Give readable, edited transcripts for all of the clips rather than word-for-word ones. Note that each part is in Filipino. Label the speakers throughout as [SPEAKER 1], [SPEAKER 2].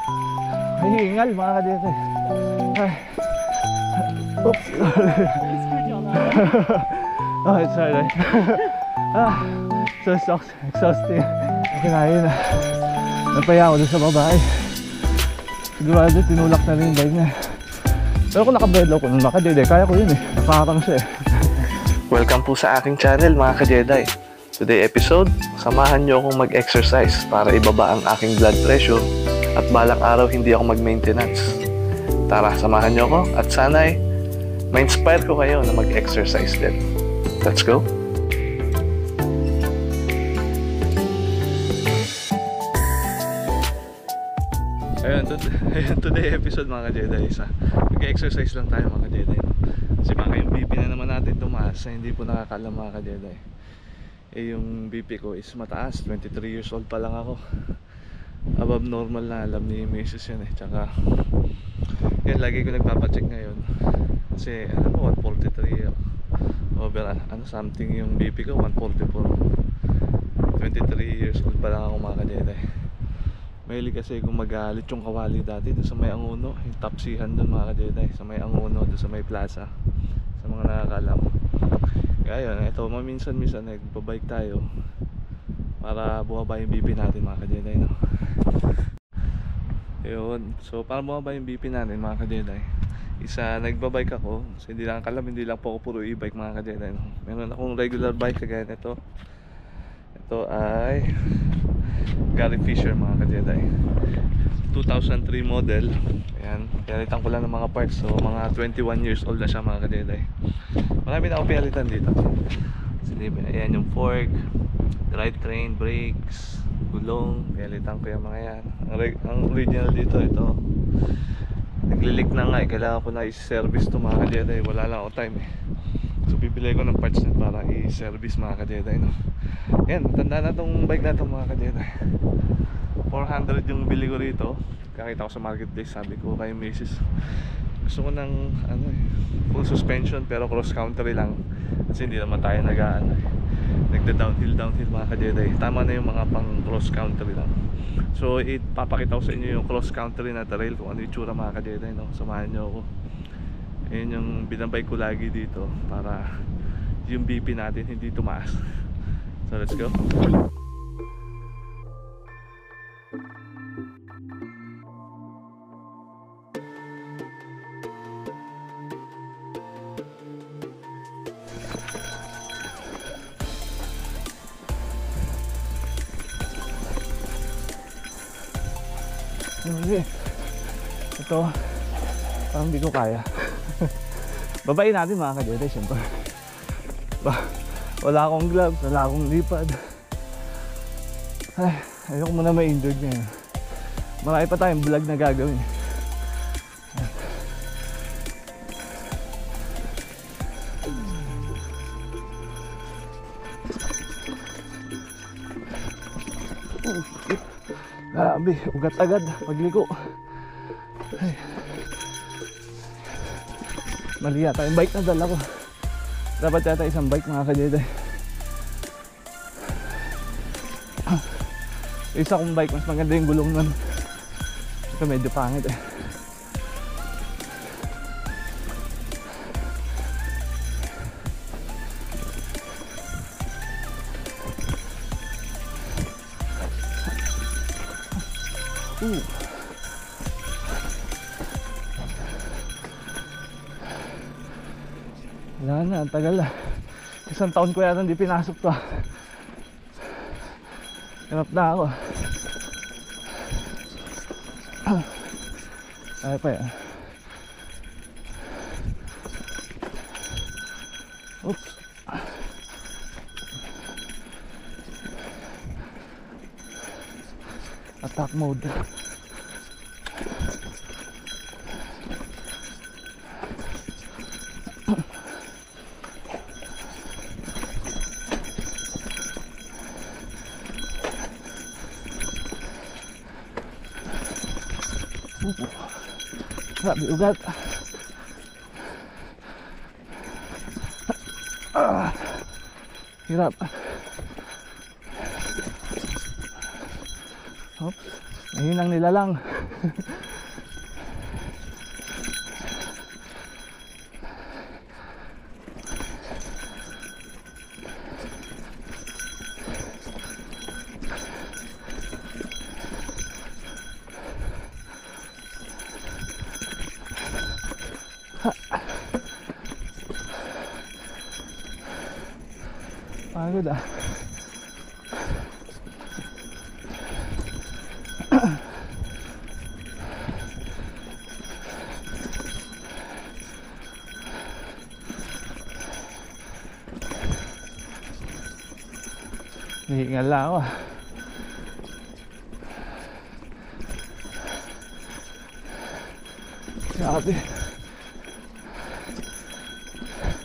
[SPEAKER 1] Ay, hingal mga kadete. Ay. Oops. Oh, it's alright. So exhausting. Okay na yun. Napaya ako doon sa babae. Sigurado tinulak na rin yung bike niya. Pero kung naka-bedlock ko nung naka-Jedi, kaya ko yun eh. Nakakatang siya eh.
[SPEAKER 2] Welcome po sa aking channel mga ka-Jedi. Today episode, samahan nyo akong mag-exercise para ibaba ang aking blood pressure at balang araw hindi ako mag-maintenance. Tara, samahan nyo ako at sana'y ma-inspire ko kayo na mag-exercise din. Let's go! Ayun, today episode mga ka-Jedi, mag-exercise lang tayo mga ka-Jedi. Kasi baka yung BP na naman natin tumaas na hindi po nakakalam mga ka-Jedi. Eh yung BP ko is mataas, 23 years old pa lang ako. Above normal na, alam ni Mrs. yan eh. Tsaka yan, lagi ko nagpapacheck ngayon. Kasi alam mo, 143 over something yung BP ko, 144. 23 years old pa lang ako mga ka-Jedi. Mahilig kasi kung magalit yung kawali dati doon sa may Anguno, yung tapsihan doon mga ka-Jedi, sa may Anguno, doon sa may plaza, sa mga nakakalam. Kaya yun, ito, minsan-minsan nagbabike tayo para bumaba yung BP natin mga ka-Jedi, no? Yun, so para bumaba yung BP natin mga ka-Jedi, isa nagbabike ako, so hindi lang kalam, hindi lang po ako puro e-bike mga ka-Jedi, no? Meron akong regular bike kagaya nito. Ito ay Gary Fisher mga ka-Jedi, 2003 model. Ayan, pinalitan ko lang ng mga parts. So mga 21 years old na siya mga ka-Jedi. Marami na akong pinalitan dito. Ayan yung fork, drivetrain, brakes, gulong, pinalitan ko yung mga yan. Ang original dito, ito nagli-leak na nga eh. Kailangan ko na i-service to mga ka-Jedi. Wala lang ako time eh. So bibili ko ng parts net para i-service mga ka-Jedi, no? Yan, matanda na tong bike na to mga ka-Jedi. 400 yung bili ko rito. Kakita ko sa marketplace, sabi ko kay Mrs. gusto ko ng full suspension pero cross country lang. Kasi hindi naman tayo nagda-downhill mga ka-Jedi. Tama na yung mga pang cross country lang. So ipapakita ko sa inyo yung cross country na trail, kung ano yung tsura mga ka-Jedi, no? Samahan nyo ako. Ayan yung binabike ko lagi dito para yung BP natin hindi tumaas. So let's go.
[SPEAKER 1] Hindi. Ito, parang hindi ko kaya. Babayin natin mga ka-Jedi, syempre. Wala akong gloves, wala akong lipad. Ay, ayoko muna ma-injured ngayon. Marami pa tayong vlog na gagawin. Grabe, ugat agad pagliko. Ay. Mali yata yung bike na dala ko. Dapat yata isang bike mga ka-Jedi. Isa kong bike, mas maganda yung gulong nun. Ito medyo pangit eh. Wala na, ang tagal na. Isang taon ko yata hindi pinasok to. Hirap na ako. Ay pa yan. Oops. Attack mode. Grabe ugat. Hirap. Oops. Mahinang nilalang. Pagod ah. Hihingal lang ako ah. Grabe.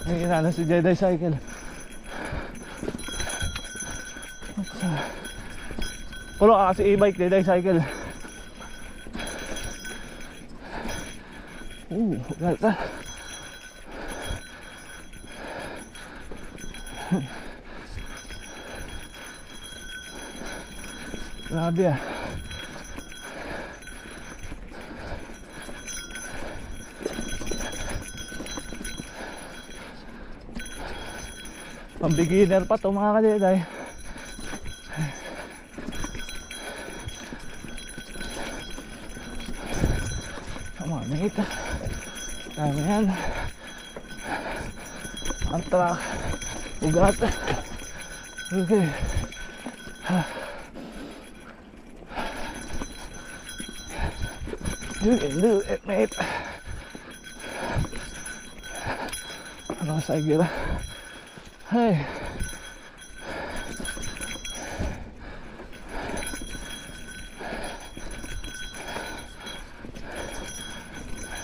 [SPEAKER 1] Hihinga na si Jedi Cycle. Pulo ka kasi e-bike, Jedi Cycle. Gata. Grabe ah. Pang beginner pa to mga ka-Jedi. Come on mate. Dami yan. Ang truck. Ugat. Okay. You can do it mate. Ano sa gira? Hey.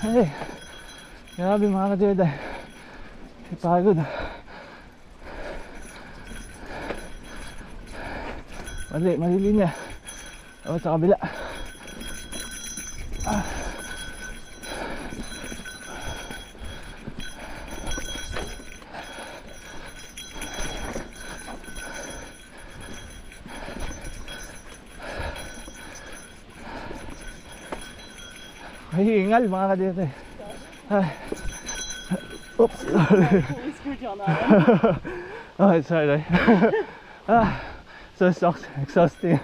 [SPEAKER 1] Hey. Grabe mga ka-Jedi. Pagod. Mali linya. O sa kabila. Hingal mga ka-Jedi. Oops. Oh, it's sorry. So exhausting.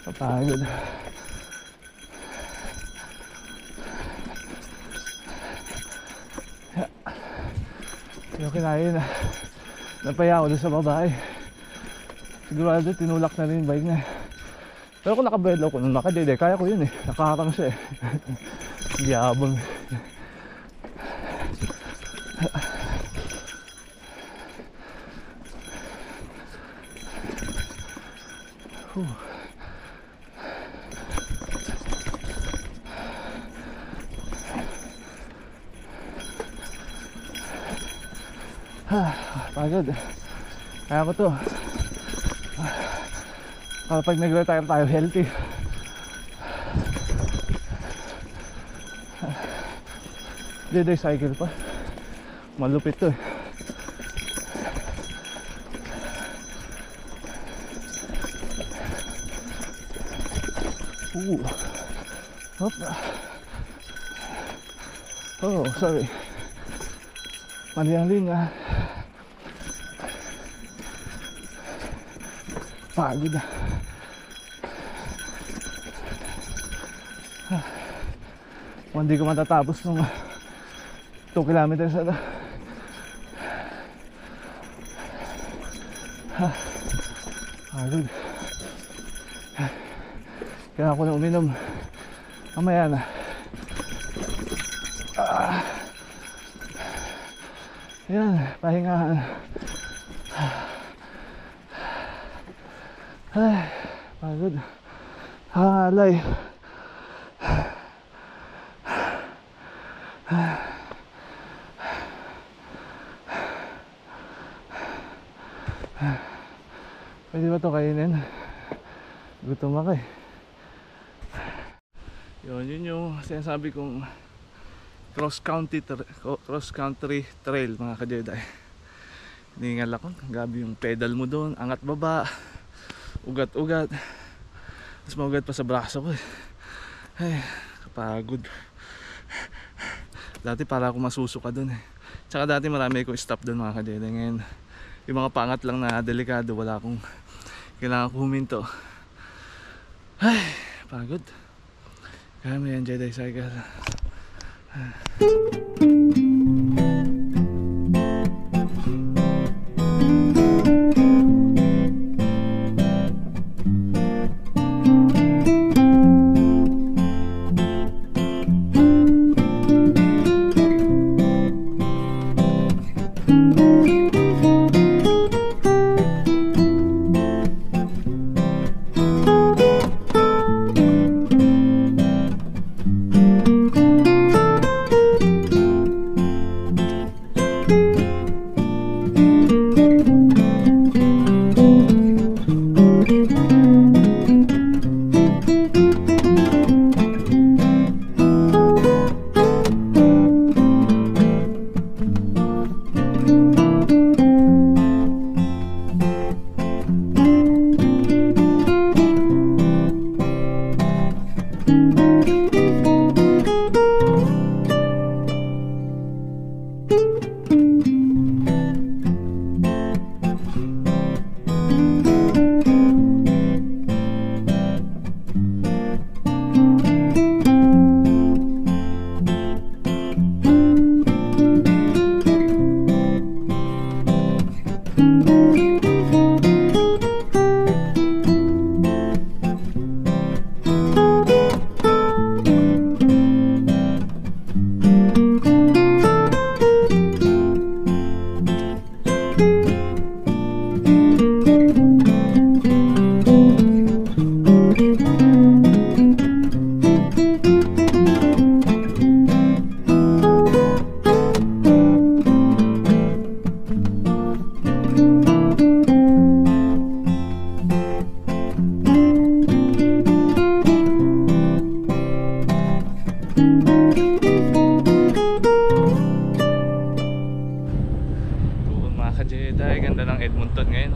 [SPEAKER 1] Kapagod. Yung kinain na napaya ako doon sa babae. Sigurado tinulak na rin yung bike niya. Pero kung nakabedlaw ko nung naka-Jedi, kaya ko yun eh. Nakakatang siya eh. Hindi abang. Pagod. Kaya ko to. Kapag nag-retire tayo healthy. Jedi Cycle pa. Malupit to eh. Hop. Oh, sorry. Mali ang linya. Pagod na. Hindi ko matatapos nung 2 kilometers na. Pagod. Kaya ako na uminom. Mamaya na. Yan, pahingahan. Pagod. Hangalay. Pwede ba ito kainin? Gutom ako eh. Yun yung sinasabi kong cross country trail mga ka-Jedi.
[SPEAKER 2] Ningal ako. Gabi yung pedal mo doon. Angat baba. Ugat-ugat. Tapos maugat pa sa braso ko eh. Ay, kapagod. Dati para ako masusuka doon eh. Tsaka dati marami akong stop doon mga ka-Jedi. Ngayon, yung mga pangat lang na delikado, wala akong kailangan ko huminto. Ay, pagod. Kaya mo yan, Jedi Cycle. Ganda ng Edmonton ngayon.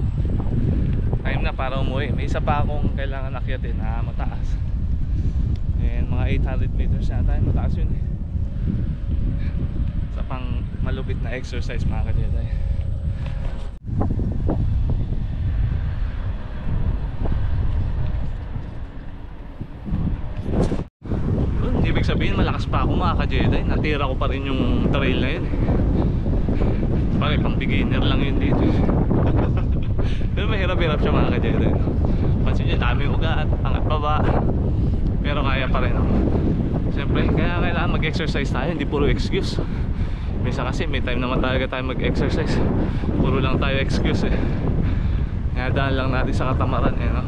[SPEAKER 2] Time na para umuwi. May isa pa akong kailangan akyatin na mataas. And mga 800 meters na tayo. Mataas yun eh. Sa pang malupit na exercise mga ka-Jedi. Ibig sabihin malakas pa ako mga ka-Jedi. Natira ko pa rin yung trail na yun eh. Bakit pang beginner lang yun dito. Pero mahirap-hirap siya mga ka-Jedi. Pansin nyo, daming ugat, angat baba. Pero kaya pa rin ako. Siyempre, kaya kailangan mag-exercise tayo, hindi puro excuse. Minsan kasi may time naman talaga tayo mag-exercise. Puro lang tayo excuse eh. Kaya daan lang natin sa katamaran eh, no?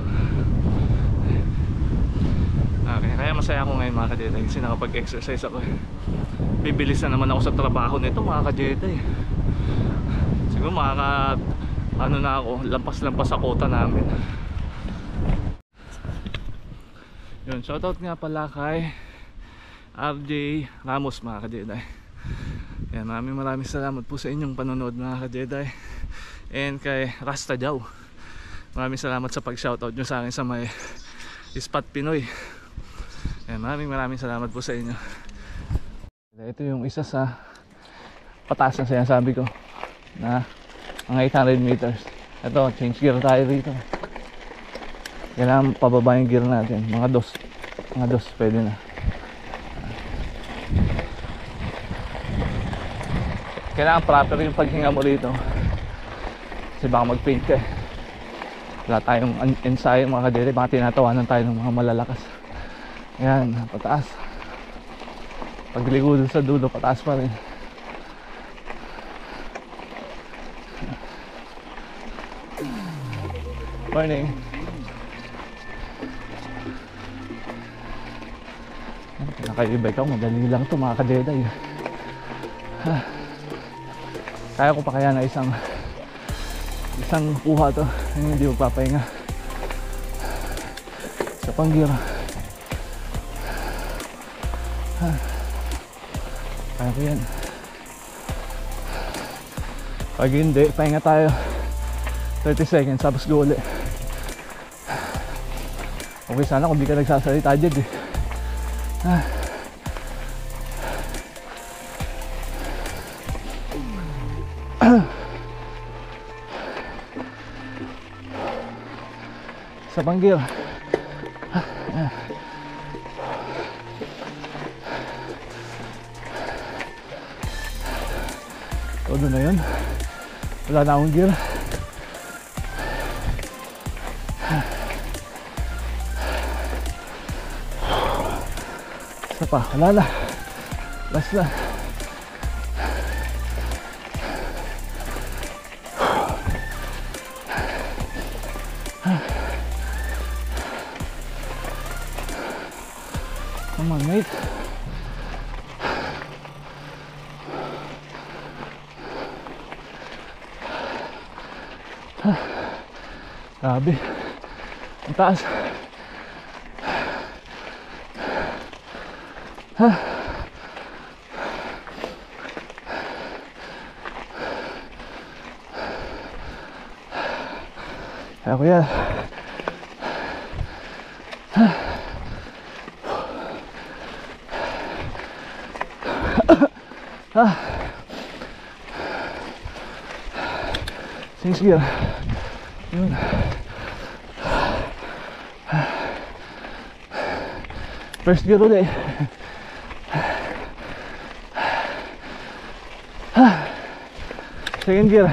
[SPEAKER 2] Okay, kaya masaya ako ngayon mga ka-Jedi kasi nakapag-exercise ako eh. Bibilis na naman ako sa trabaho nito mga ka-Jedi. Siguro ano na ako, lampas-lampas sa kota namin. Yun, shoutout nga pala kay RJ Ramos mga ka-Jedi. Yan, maraming salamat po sa inyong panonood mga ka-Jedi. And kay Rasta Jaw, maraming salamat sa pag-shoutout nyo sa akin sa may Spot Pinoy. Yan, maraming salamat po sa inyo. Ito yung isa sa pataas na sinasabi ko na mga 800 meters. Ito, change gear tayo rito. Kailangan pababa yung gear natin. Mga dos pwede na. Kailangan proper yung paghinga mo rito kasi baka mag-paint ka eh. Wala tayong ensayo mga ka-Jedi. Baka tinatawanan tayo ng mga malalakas. Ayan, pataas. Pagligo dun sa dulo, pataas pa rin. Morning. Naka-e-bike ako, madali lang ito mga ka-Jedi. Kaya ko pa kaya na isang kuha to, hindi magpapahinga. Sa panggira. Kaya ko yan.
[SPEAKER 1] Pag hindi, pahinga tayo 30 seconds tapos go ulit. Okay sana kung di ka nagsasalita dyan eh. Sa panggil. Todo na yun. Wala na akong gear. Isa pa, wala na. Last na. Come on, mate. Grabe. Ang taas. Kaya ko yan. Since gear. Yun. First gear ulit. Second gear.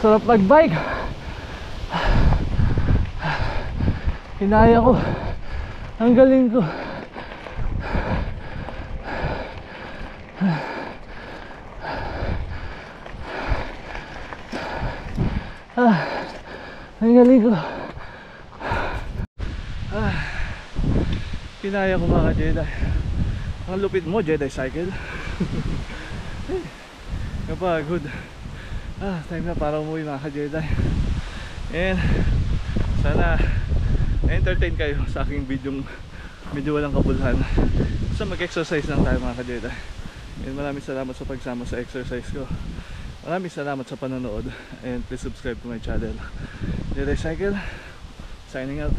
[SPEAKER 1] Sarap mag-bike. Hinaya ko. Ang galing ko. Ang galing ko. Hinaya ko mga Jedi. Ang lupit mo, Jedi cycle. Kapagod. Time na para umuwi mga ka-Jedi. And sana entertain kayo sa aking video medyo walang kabulhan. So mag-exercise lang tayo mga ka-Jedi. And maraming salamat sa pagsama sa exercise ko. Maraming salamat sa panonood. And please subscribe to my channel. Jedi Cycle signing out.